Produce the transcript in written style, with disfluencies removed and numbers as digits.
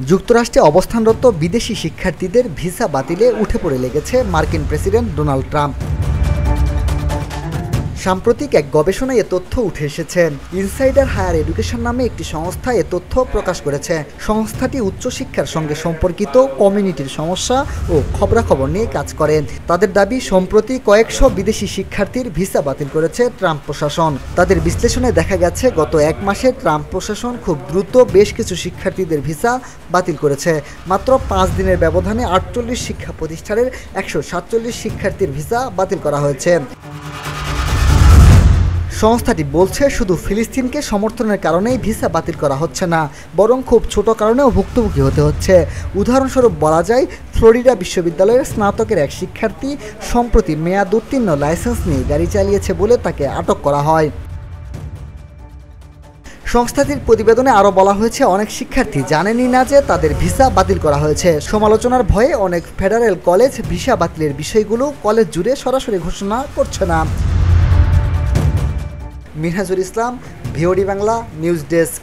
যুক্তরাষ্ট্রে অবস্থানরত বিদেশি শিক্ষার্থীদের ভিসা বাতিলে উঠে পড়ে লেগেছে মার্কিন প্রেসিডেন্ট ডোনাল্ড ট্রাম্প। সাম্প্রতিক এক গবেষণায় এ তথ্য উঠে এসেছে। ইনসাইডার হায়ার এডুকেশন নামে একটি সংস্থা এ তথ্য প্রকাশ করেছে। সংস্থাটি উচ্চশিক্ষার সঙ্গে সম্পর্কিত কমিউনিটির সমস্যা ও খবরাখবর নিয়ে কাজ করে। তাদের দাবি, সম্প্রতি কয়েকশো বিদেশি শিক্ষার্থীর ভিসা বাতিল করেছে ট্রাম্প প্রশাসন। তাদের বিশ্লেষণে দেখা গেছে, গত এক মাসে ট্রাম্প প্রশাসন খুব দ্রুত বেশ কিছু শিক্ষার্থীদের ভিসা বাতিল করেছে। মাত্র 5 দিনের ব্যবধানে 48 শিক্ষা প্রতিষ্ঠানের 147 শিক্ষার্থীর ভিসা বাতিল করা হয়েছে। সংস্থাটি বলছে, শুধু ফিলিস্তিনকে সমর্থনের কারণেই ভিসা বাতিল করা হচ্ছে না, বরং খুব ছোট কারণেও ভুক্তভোগী হতে হচ্ছে। উদাহরণস্বরূপ বলা যায়, ফ্লোরিডা বিশ্ববিদ্যালয়ের স্নাতকের এক শিক্ষার্থী সম্প্রতি মেয়াদ উত্তীর্ণ লাইসেন্স নিয়ে গাড়ি চালিয়েছে বলে তাকে আটক করা হয়। সংস্থাটির প্রতিবেদনে আরও বলা হয়েছে, অনেক শিক্ষার্থী জানেনই না যে তাদের ভিসা বাতিল করা হয়েছে। সমালোচনার ভয়ে অনেক ফেডারেল কলেজ ভিসা বাতিলের বিষয়গুলো কলেজ জুড়ে সরাসরি ঘোষণা করছে না। মিনহাজুল ইসলাম, ভিওডি বাংলা নিউজ ডেস্ক।